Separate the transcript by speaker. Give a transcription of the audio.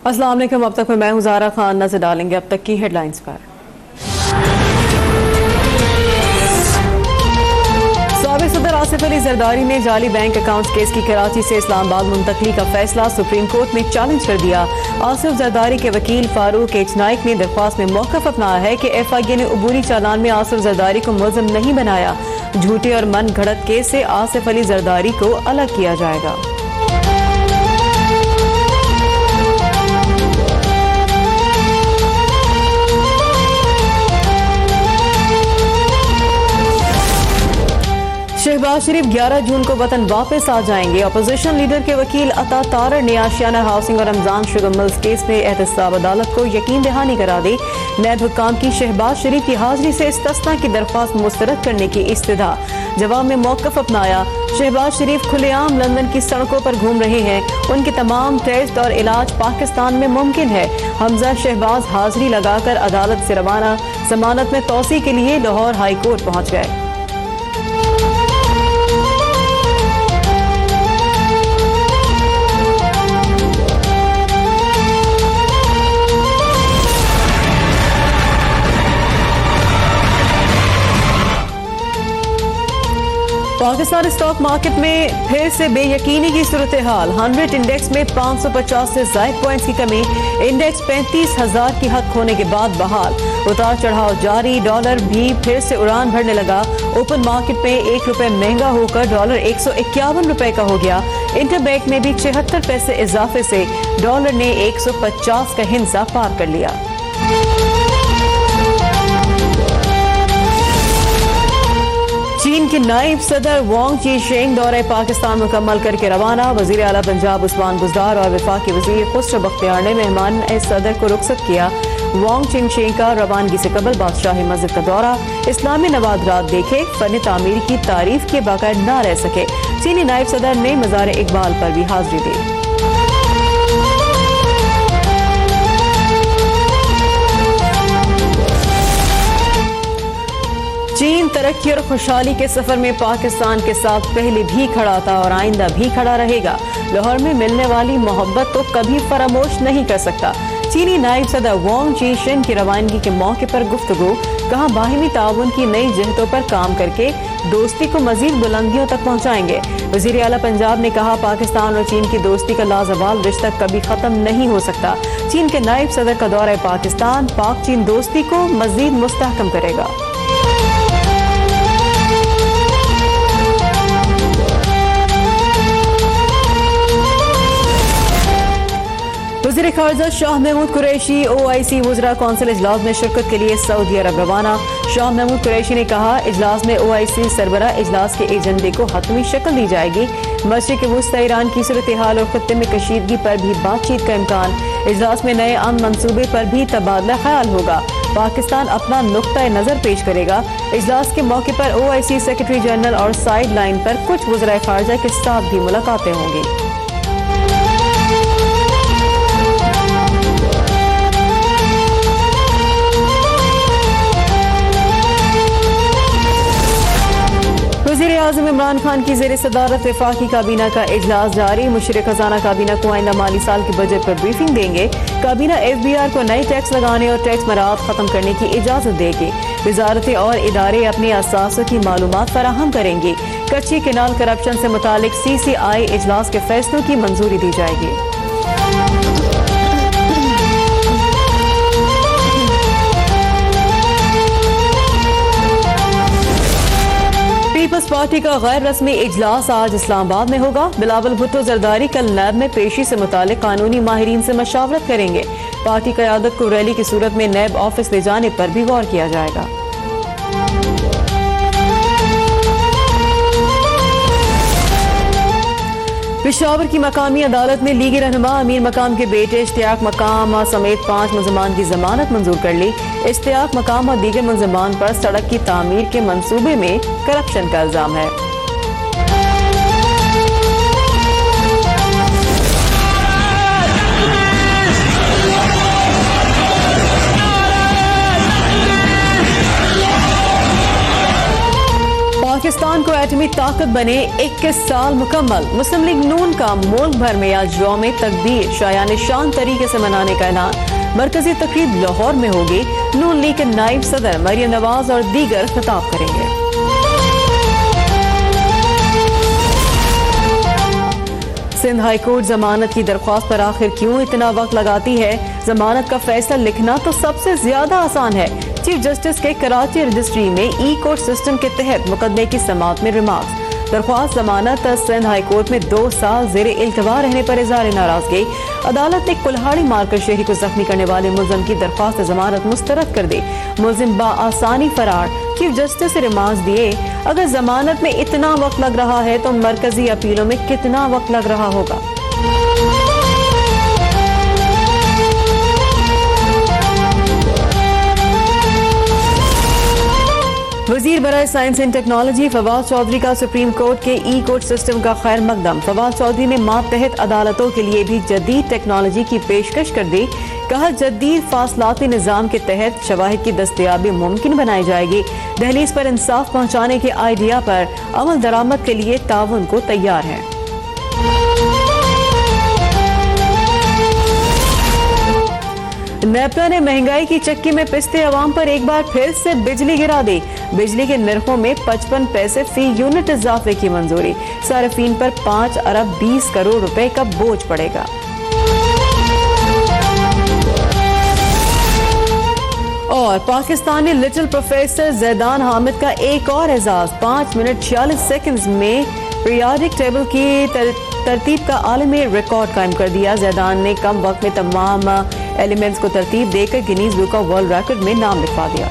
Speaker 1: अस्सलाम वालेकुम। अब तक मैं हूं ज़ारा खान। नजर डालेंगे अब तक की हेडलाइंस पर। साबिक सदर आसिफ अली जरदारी ने जाली बैंक अकाउंट्स केस की कराची से इस्लामाबाद मुंतकली का फैसला सुप्रीम कोर्ट में चैलेंज कर दिया। आसिफ जरदारी के वकील फारूक एच नाइक ने दरख्वास्त में मौक़िफ़ अपनाया है कि FIA ने अबूरी चालान में आसिफ जरदारी को मुल्ज़िम नहीं बनाया। झूठे और मन घड़त केस से आसिफ अली जरदारी को अलग किया जाएगा। शहबाज शरीफ 11 जून को वतन वापस आ जाएंगे। अपोजिशन लीडर के वकील अता तारड़ ने आशियाना हाउसिंग और रमजान शुगर मिल्स केस में एहतसाब अदालत को यकीन दहानी करा दी। नैब हुक्काम की शहबाज शरीफ की हाजिरी से इस्तिस्ना की दरख्वास्त मुस्तरद करने की इस्तदा। जवाब में मौक़िफ़ अपनाया। शहबाज शरीफ खुलेआम लंदन की सड़कों पर घूम रहे हैं। उनके तमाम टेस्ट और इलाज पाकिस्तान में मुमकिन है। हमजा शहबाज हाजिरी लगाकर अदालत से रवाना। जमानत में तौसी के लिए लाहौर हाई कोर्ट पहुँच गए। पाकिस्तान स्टॉक मार्केट में फिर से बेयकीनी की सूरत हाल। 100 इंडेक्स में 550 से ज़ायद पॉइंट्स की कमी। इंडेक्स 35,000 की हद होने के बाद बहाल। उतार चढ़ाव जारी। डॉलर भी फिर से उड़ान भरने लगा। ओपन मार्केट में ₹1 महंगा होकर डॉलर 151 रुपए का हो गया। इंटरबैंक में भी 76 पैसे इजाफे से डॉलर ने 150 का हिस्सा पार कर लिया। चीन के नायब सदर वांग चीशेंग दौरे पाकिस्तान मुकम्मल करके रवाना। वजीर आला पंजाब उस्मान बुज़दार और वफाकी वजीर खुसरो बख्तियार ने मेहमान सदर को रुखसत किया। वांग चीशेंग का रवानगी से कबल बादशाही मस्जिद का दौरा। इस्लामी नवादरात देखे, फन तामीर की तारीफ के बगैर न रह सके। चीनी नायब सदर ने मज़ार इकबाल पर भी हाजिरी दी। चीन तरक्की और खुशहाली के सफर में पाकिस्तान के साथ पहले भी खड़ा था और आइंदा भी खड़ा रहेगा। लाहौर में मिलने वाली मोहब्बत तो कभी फरामोश नहीं कर सकता। चीनी नायब सदर वांग चीशेंग की रवानगी के मौके पर गुफ्तगू। कहा, बाहिमी ताउन की नई जहतों पर काम करके दोस्ती को मजीद बुलंदियों तक पहुँचाएंगे। वजीर आला पंजाब ने कहा, पाकिस्तान और चीन की दोस्ती का लाजवाल रिश्ता कभी खत्म नहीं हो सकता। चीन के नायब सदर का दौरा पाकिस्तान पाक चीन दोस्ती को मजीद मुस्तहकम करेगा। वज़ीर ख़ारिजा शाह महमूद कुरैशी OIC वज़रा कौंसिल इजलास में शिरकत के लिए सऊदी अरब रवाना। शाह महमूद कुरैशी ने कहा, इजलास में OIC सरबरा इजलास के एजेंडे को हतमी शक्ल दी जाएगी। मशरिक़ वस्ती ईरान की सूरत हाल और खत्ते में कशीदगी पर भी बातचीत का इम्कान। इजलास में नए अमन मंसूबे पर भी तबादला ख्याल होगा। पाकिस्तान अपना नुक्ता नज़र पेश करेगा। इजलास के मौके पर OIC सेक्रेटरी जनरल और साइड लाइन पर कुछ वज़राए ख़ारिजा के साथ भी मुलाकातें होंगी। वज़ीर-ए-आज़म इमरान खान की ज़ेर सदारत वफाकी काबीना का इजलास जारी। मुशीर खजाना काबीना को आइंदा माली साल के बजट पर ब्रीफिंग देंगे। काबीना FBR को नए टैक्स लगाने और टैक्स मराहत खत्म करने की इजाजत देगी। वजारतें और इदारे अपने असासों की मालूमात फराहम करेंगी। कच्ची केनाल करप्शन से मुतालिक CCI इजलास के फैसलों की मंजूरी दी जाएगी। पीपल्स पार्टी का गैर रस्मी इजलास आज इस्लामाबाद में होगा। बिलावल भुट्टो जरदारी कल नैब में पेशी से मुतालिक कानूनी माहिरीन से मशावरत करेंगे। पार्टी क़यादत को रैली की सूरत में नैब ऑफिस ले जाने पर भी गौर किया जाएगा। पेशावर की मकामी अदालत ने लीगी रहनुमा अमीर मकाम के बेटे इश्तियाक मकाम समेत 5 मुलजमान की जमानत मंजूर कर ली। इश्तियाक मकाम और दीगर मुलजमान पर सड़क की तामीर के मंसूबे में करप्शन का इल्जाम है। पाकिस्तान पाकिस्तान को एटमी ताकत बने 21 साल मुकम्मल। मुस्लिम लीग नून का मुल्क भर में आज यौम तकदीर शायान शान तरीके से मनाने का ऐलान। मरकजी तकरीब लाहौर में होगी। नून लीग के नायब सदर मरियम नवाज और दीगर खिताब करेंगे। सिंध हाई कोर्ट जमानत की दरख्वास्त पर आखिर क्यों इतना वक्त लगाती है? जमानत का फैसला लिखना तो सबसे ज्यादा आसान है। चीफ जस्टिस के कराची रजिस्ट्री में ई कोर्ट सिस्टम के तहत मुकदमे की समाअत में रिमार्क्स। दरख्वास्त जमानत सिंध हाई कोर्ट में 2 साल जेर इल्तवा रहने पर इज़हार नाराजगी। अदालत ने कुल्हाड़ी मारकर शहरी को जख्मी करने वाले मुलजिम की दरख्वास्त जमानत मुस्तरद कर दी। मुलजिम बाआसानी फरार। चीफ जस्टिस से रिमार्क्स दिए, अगर जमानत में इतना वक्त लग रहा है तो मरकजी अपीलों में कितना वक्त लग रहा होगा। वजीर बराए science and technology Fawad Chaudhry का सुप्रीम कोर्ट के ई कोर्ट सिस्टम का खैर मकदम। फवाद चौधरी ने मातहत अदालतों के लिए भी जदीद टेक्नोलॉजी की पेशकश कर दी। कहा, जदीद फासलाती निज़ाम के तहत शवाहिद की दस्तयाबी मुमकिन बनाई जाएगी। दहलीज पर इंसाफ पहुंचाने के आइडिया पर अमल दरामद के लिए ताउन को तैयार है। नेपला ने महंगाई की चक्की में पिसते अवाम पर एक बार फिर से बिजली गिरा दी। बिजली के निर्खों में 55 पैसे फी यूनिट इजाफे की मंजूरी। सार्फिन पर 5 अरब 20 करोड़ रुपए का बोझ पड़ेगा। और पाकिस्तानी लिटिल प्रोफेसर जैदान हामिद का एक और एजाज। 5 मिनट 46 सेकंड्स में पीरियाडिक टेबल की तरतीब का आलमी रिकॉर्ड कायम कर दिया। जैदान ने कम वक्त में तमाम एलिमेंट्स को तरतीब देकर Guinness book of world record में नाम लिखवा दिया।